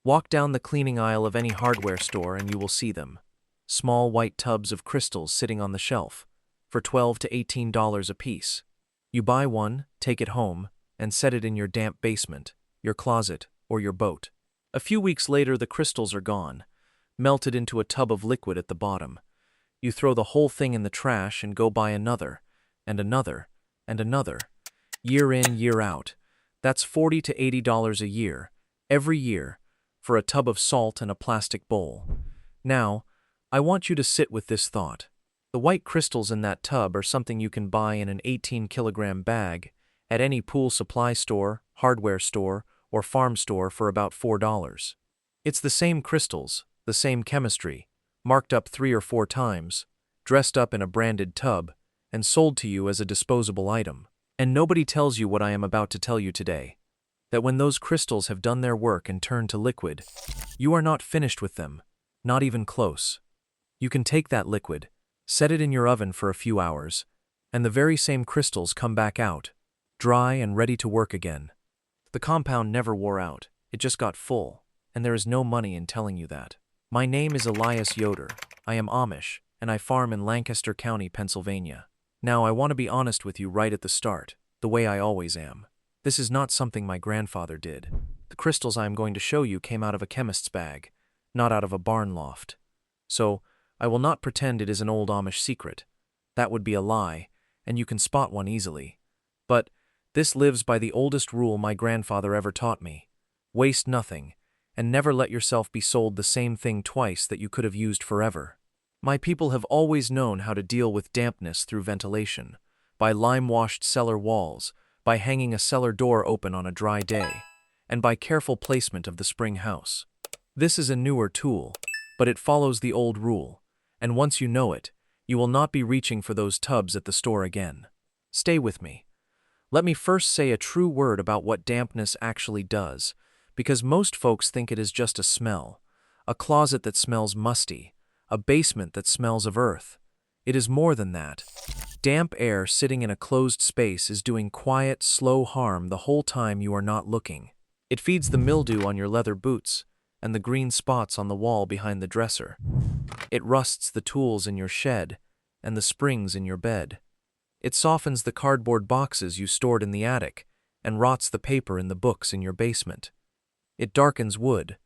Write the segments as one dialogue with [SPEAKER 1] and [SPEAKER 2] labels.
[SPEAKER 1] Walk down the cleaning aisle of any hardware store and you will see them. Small white tubs of crystals sitting on the shelf, for $12 to $18 a piece. You buy one, take it home, and set it in your damp basement, your closet, or your boat. A few weeks later, the crystals are gone, melted into a tub of liquid at the bottom. You throw the whole thing in the trash and go buy another, and another, and another. Year in, year out. That's $40 to $80 a year, every year, for a tub of salt and a plastic bowl. Now, I want you to sit with this thought. The white crystals in that tub are something you can buy in an 18-kilogram bag at any pool supply store, hardware store, or farm store for about $4. It's the same crystals, the same chemistry, marked up 3 or 4 times, dressed up in a branded tub, and sold to you as a disposable item. And nobody tells you what I am about to tell you today, that when those crystals have done their work and turned to liquid, you are not finished with them, not even close. You can take that liquid, set it in your oven for a few hours, and the very same crystals come back out, dry and ready to work again. The compound never wore out, it just got full, and there is no money in telling you that. My name is Elias Yoder, I am Amish, and I farm in Lancaster County, Pennsylvania. Now I want to be honest with you right at the start, the way I always am. This is not something my grandfather did. The crystals I am going to show you came out of a chemist's bag, not out of a barn loft. So, I will not pretend it is an old Amish secret. That would be a lie, and you can spot one easily. But this lives by the oldest rule my grandfather ever taught me. Waste nothing, and never let yourself be sold the same thing twice that you could have used forever. My people have always known how to deal with dampness through ventilation, by lime-washed cellar walls, by hanging a cellar door open on a dry day, and by careful placement of the spring house. This is a newer tool, but it follows the old rule, and once you know it, you will not be reaching for those tubs at the store again. Stay with me. Let me first say a true word about what dampness actually does, because most folks think it is just a smell, a closet that smells musty, a basement that smells of earth. It is more than that. Damp air sitting in a closed space is doing quiet, slow harm the whole time you are not looking. It feeds the mildew on your leather boots and the green spots on the wall behind the dresser. It rusts the tools in your shed and the springs in your bed. It softens the cardboard boxes you stored in the attic and rots the paper in the books in your basement. It darkens wood.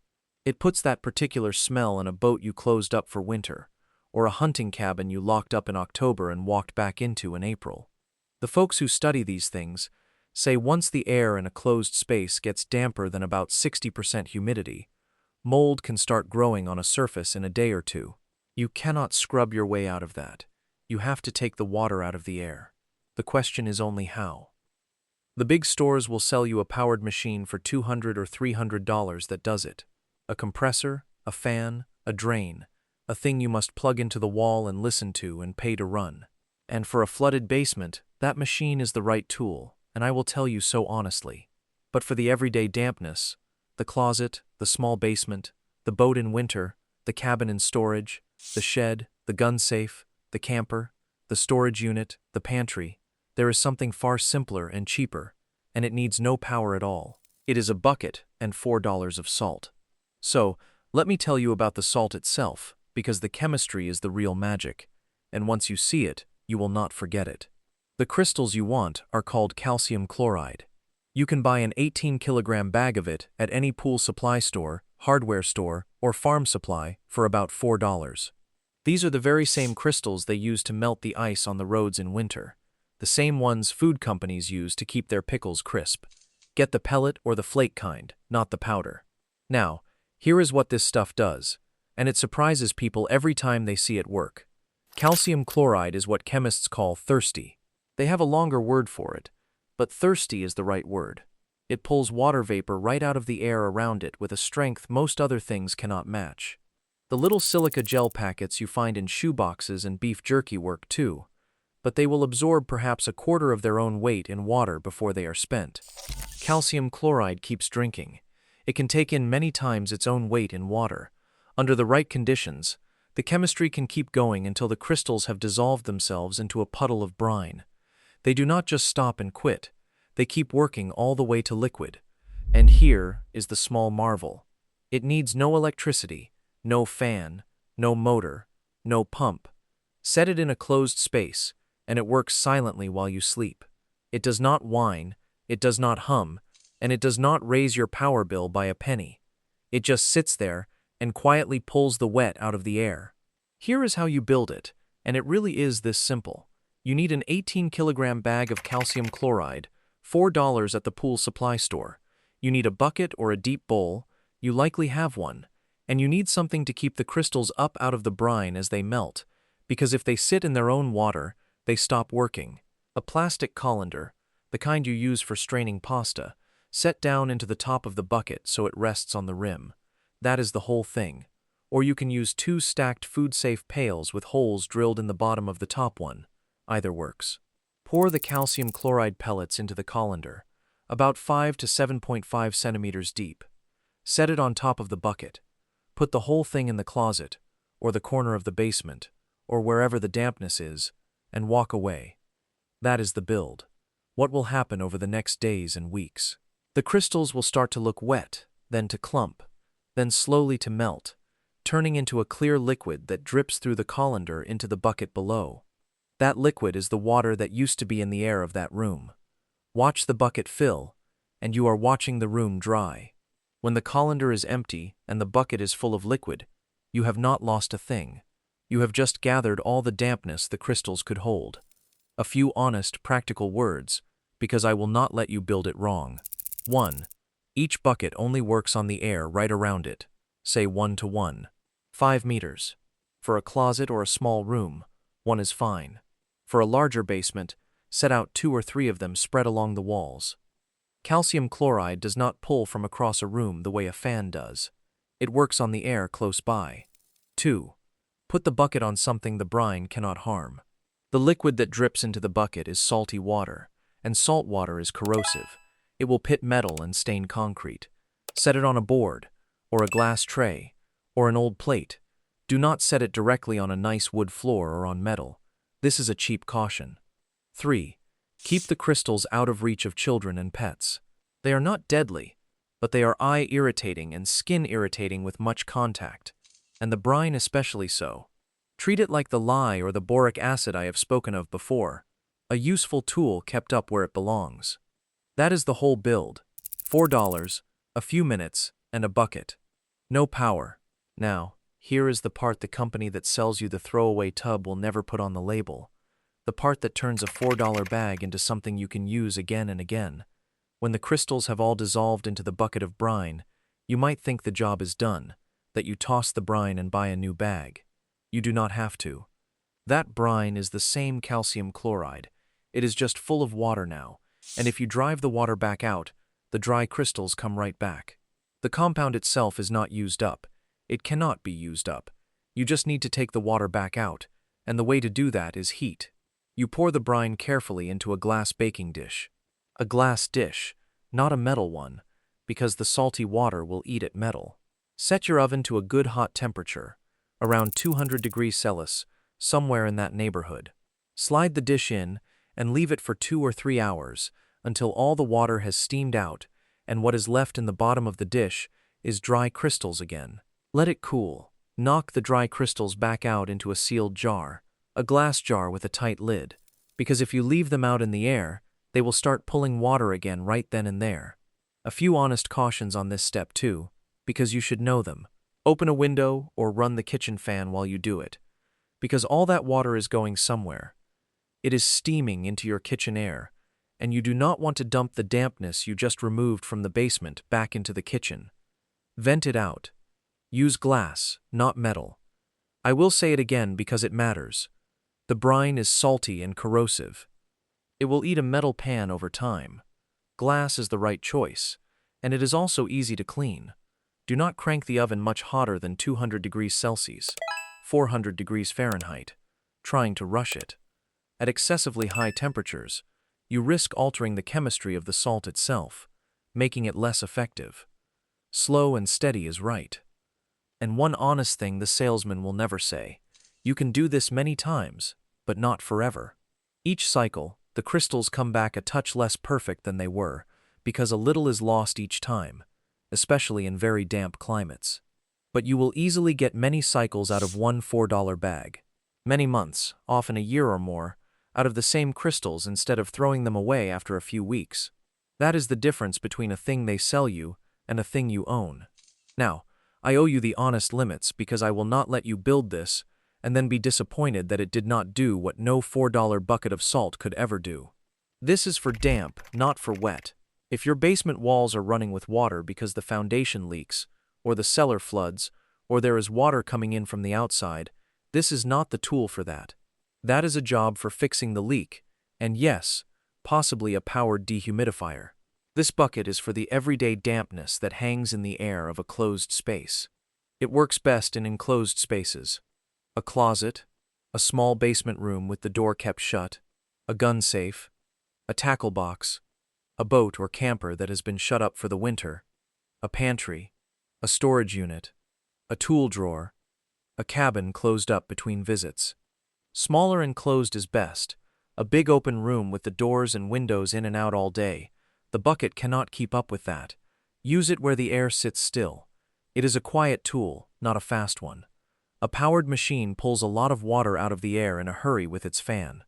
[SPEAKER 1] It puts that particular smell in a boat you closed up for winter, or a hunting cabin you locked up in October and walked back into in April. The folks who study these things say once the air in a closed space gets damper than about 60% humidity, mold can start growing on a surface in a day or two. You cannot scrub your way out of that. You have to take the water out of the air. The question is only how. The big stores will sell you a powered machine for $200 or $300 that does it. A compressor, a fan, a drain, a thing you must plug into the wall and listen to and pay to run. And for a flooded basement, that machine is the right tool, and I will tell you so honestly. But for the everyday dampness, the closet, the small basement, the boat in winter, the cabin in storage, the shed, the gun safe, the camper, the storage unit, the pantry, there is something far simpler and cheaper, and it needs no power at all. It is a bucket and $4 of salt. So, let me tell you about the salt itself, because the chemistry is the real magic, and once you see it, you will not forget it. The crystals you want are called calcium chloride. You can buy an 18-kilogram bag of it at any pool supply store, hardware store, or farm supply for about $4. These are the very same crystals they use to melt the ice on the roads in winter, the same ones food companies use to keep their pickles crisp. Get the pellet or the flake kind, not the powder. Now, here is what this stuff does, and it surprises people every time they see it work. Calcium chloride is what chemists call thirsty. They have a longer word for it, but thirsty is the right word. It pulls water vapor right out of the air around it with a strength most other things cannot match. The little silica gel packets you find in shoe boxes and beef jerky work too, but they will absorb perhaps a quarter of their own weight in water before they are spent. Calcium chloride keeps drinking. It can take in many times its own weight in water. Under the right conditions, the chemistry can keep going until the crystals have dissolved themselves into a puddle of brine. They do not just stop and quit. They keep working all the way to liquid. And here is the small marvel. It needs no electricity, no fan, no motor, no pump. Set it in a closed space, and it works silently while you sleep. It does not whine, it does not hum, and it does not raise your power bill by a penny. It just sits there and quietly pulls the wet out of the air. Here is how you build it, and it really is this simple. You need an 18-kilogram bag of calcium chloride, $4 at the pool supply store. You need a bucket or a deep bowl, you likely have one, and you need something to keep the crystals up out of the brine as they melt, because if they sit in their own water, they stop working. A plastic colander, the kind you use for straining pasta, set down into the top of the bucket so it rests on the rim. That is the whole thing. Or you can use 2 stacked food-safe pails with holes drilled in the bottom of the top one. Either works. Pour the calcium chloride pellets into the colander, about 5 to 7.5 centimeters deep. Set it on top of the bucket. Put the whole thing in the closet, or the corner of the basement, or wherever the dampness is, and walk away. That is the build. What will happen over the next days and weeks? The crystals will start to look wet, then to clump, then slowly to melt, turning into a clear liquid that drips through the colander into the bucket below. That liquid is the water that used to be in the air of that room. Watch the bucket fill, and you are watching the room dry. When the colander is empty and the bucket is full of liquid, you have not lost a thing. You have just gathered all the dampness the crystals could hold. A few honest, practical words, because I will not let you build it wrong. 1. Each bucket only works on the air right around it, say 1 to 1. 5 meters. For a closet or a small room, 1 is fine. For a larger basement, set out 2 or 3 of them spread along the walls. Calcium chloride does not pull from across a room the way a fan does. It works on the air close by. 2. Put the bucket on something the brine cannot harm. The liquid that drips into the bucket is salty water, and salt water is corrosive. It will pit metal and stain concrete. Set it on a board, or a glass tray, or an old plate. Do not set it directly on a nice wood floor or on metal. This is a cheap caution. 3. Keep the crystals out of reach of children and pets. They are not deadly, but they are eye-irritating and skin-irritating with much contact, and the brine especially so. Treat it like the lye or the boric acid I have spoken of before, a useful tool kept up where it belongs. That is the whole build. $4, a few minutes, and a bucket. No power. Now, here is the part the company that sells you the throwaway tub will never put on the label. The part that turns a $4 bag into something you can use again and again. When the crystals have all dissolved into the bucket of brine, you might think the job is done, that you toss the brine and buy a new bag. You do not have to. That brine is the same calcium chloride. It is just full of water now, and if you drive the water back out, the dry crystals come right back. The compound itself is not used up. It cannot be used up. You just need to take the water back out, and the way to do that is heat. You pour the brine carefully into a glass baking dish. A glass dish, not a metal one, because the salty water will eat at metal. Set your oven to a good hot temperature, around 200 degrees Celsius, somewhere in that neighborhood. Slide the dish in and leave it for 2 or 3 hours until all the water has steamed out and what is left in the bottom of the dish is dry crystals again. Let it cool. Knock the dry crystals back out into a sealed jar, a glass jar with a tight lid, because if you leave them out in the air, they will start pulling water again right then and there. A few honest cautions on this step too, because you should know them. Open a window or run the kitchen fan while you do it, because all that water is going somewhere. It is steaming into your kitchen air, and you do not want to dump the dampness you just removed from the basement back into the kitchen. Vent it out. Use glass, not metal. I will say it again because it matters. The brine is salty and corrosive. It will eat a metal pan over time. Glass is the right choice, and it is also easy to clean. Do not crank the oven much hotter than 200 degrees Celsius, 400 degrees Fahrenheit, trying to rush it. At excessively high temperatures, you risk altering the chemistry of the salt itself, making it less effective. Slow and steady is right. And one honest thing the salesman will never say, you can do this many times, but not forever. Each cycle, the crystals come back a touch less perfect than they were, because a little is lost each time. especially in very damp climates. But you will easily get many cycles out of one $4 bag. Many months, often a year or more, out of the same crystals instead of throwing them away after a few weeks. That is the difference between a thing they sell you and a thing you own. Now, I owe you the honest limits because I will not let you build this and then be disappointed that it did not do what no $4 bucket of salt could ever do. This is for damp, not for wet. If your basement walls are running with water because the foundation leaks, or the cellar floods, or there is water coming in from the outside, this is not the tool for that. That is a job for fixing the leak, and yes, possibly a powered dehumidifier. This bucket is for the everyday dampness that hangs in the air of a closed space. It works best in enclosed spaces. A closet, a small basement room with the door kept shut, a gun safe, a tackle box, a boat or camper that has been shut up for the winter, a pantry, a storage unit, a tool drawer, a cabin closed up between visits. Smaller and closed is best. A big open room with the doors and windows in and out all day. The bucket cannot keep up with that. Use it where the air sits still. It is a quiet tool, not a fast one. A powered machine pulls a lot of water out of the air in a hurry with its fan.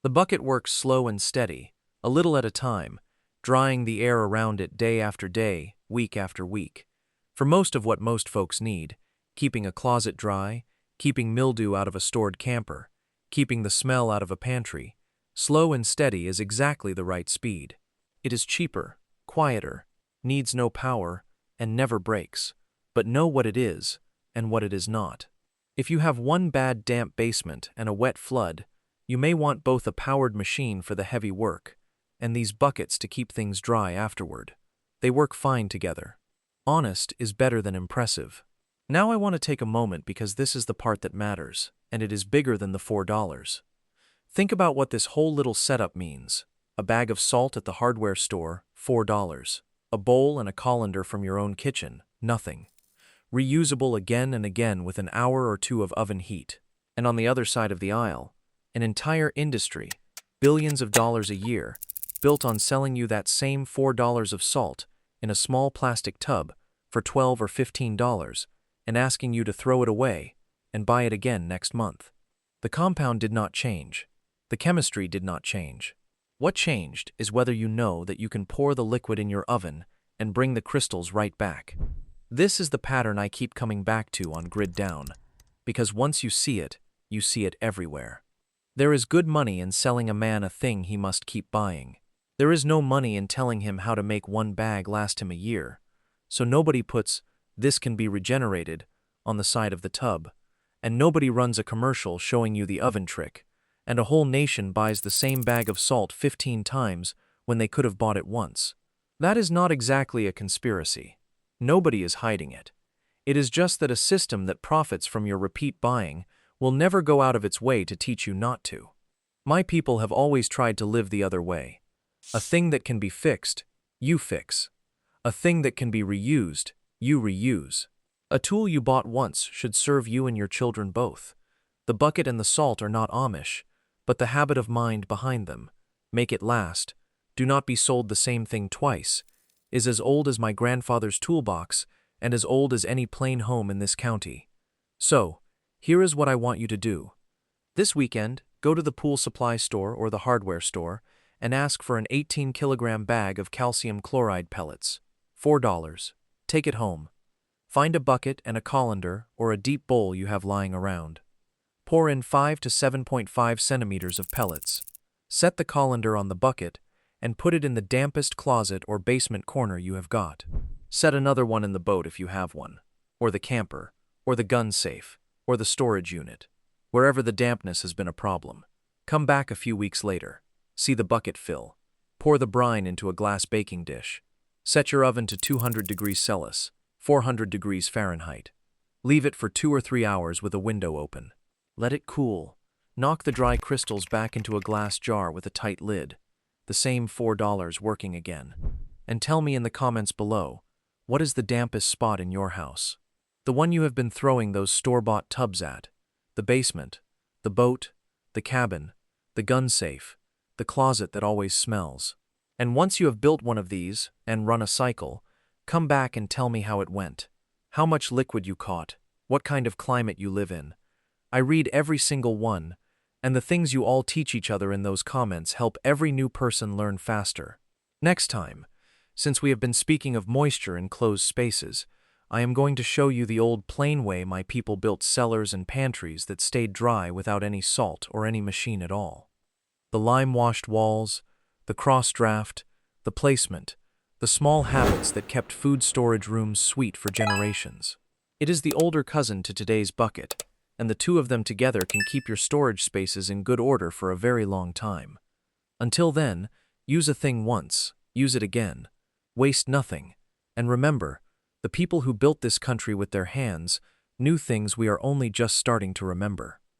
[SPEAKER 1] The bucket works slow and steady, a little at a time, drying the air around it day after day, week after week. For most of what most folks need, keeping a closet dry, keeping mildew out of a stored camper, keeping the smell out of a pantry, slow and steady is exactly the right speed. It is cheaper, quieter, needs no power, and never breaks. But know what it is and what it is not. If you have one bad damp basement and a wet flood, you may want both a powered machine for the heavy work and these buckets to keep things dry afterward. They work fine together. Honest is better than impressive. Now I want to take a moment because this is the part that matters, and it is bigger than the $4. Think about what this whole little setup means. A bag of salt at the hardware store, $4. A bowl and a colander from your own kitchen, nothing. Reusable again and again with an hour or two of oven heat. And on the other side of the aisle, an entire industry, billions of dollars a year, built on selling you that same $4 of salt in a small plastic tub for $12 or $15 and asking you to throw it away and buy it again next month. The compound did not change. The chemistry did not change. What changed is whether you know that you can pour the liquid in your oven and bring the crystals right back. This is the pattern I keep coming back to on Grid Down, because once you see it everywhere. There is good money in selling a man a thing he must keep buying. There is no money in telling him how to make one bag last him a year, so nobody puts "this can be regenerated" on the side of the tub, and nobody runs a commercial showing you the oven trick, and a whole nation buys the same bag of salt 15 times when they could have bought it once. That is not exactly a conspiracy. Nobody is hiding it. It is just that a system that profits from your repeat buying will never go out of its way to teach you not to. My people have always tried to live the other way. A thing that can be fixed, you fix. A thing that can be reused, you reuse. A tool you bought once should serve you and your children both. The bucket and the salt are not Amish, but the habit of mind behind them. Make it last. Do not be sold the same thing twice. Is as old as my grandfather's toolbox and as old as any plain home in this county. So, here is what I want you to do. This weekend, go to the pool supply store or the hardware store and ask for an 18-kilogram bag of calcium chloride pellets. $4. Take it home. Find a bucket and a colander or a deep bowl you have lying around. Pour in 5 to 7.5 centimeters of pellets. Set the colander on the bucket and put it in the dampest closet or basement corner you have got. Set another one in the boat if you have one, or the camper, or the gun safe, or the storage unit, wherever the dampness has been a problem. Come back a few weeks later. See the bucket fill. Pour the brine into a glass baking dish. Set your oven to 200 degrees Celsius, 400 degrees Fahrenheit. Leave it for 2 or 3 hours with a window open. Let it cool. Knock the dry crystals back into a glass jar with a tight lid. The same $4 working again. And tell me in the comments below, what is the dampest spot in your house? The one you have been throwing those store-bought tubs at. The basement, the boat, the cabin, the gun safe, the closet that always smells. And once you have built one of these and run a cycle, Come back and tell me how it went. How much liquid you caught, what kind of climate you live in. I read every single one, and the things you all teach each other in those comments help every new person learn faster. Next time, since we have been speaking of moisture in closed spaces, I am going to show you the old plain way my people built cellars and pantries that stayed dry without any salt or any machine at all. The lime-washed walls, the cross-draft, the placement, the small habits that kept food storage rooms sweet for generations. It is the older cousin to today's bucket, and the two of them together can keep your storage spaces in good order for a very long time. Until then, use a thing once, use it again, waste nothing, and remember, the people who built this country with their hands knew things we are only just starting to remember.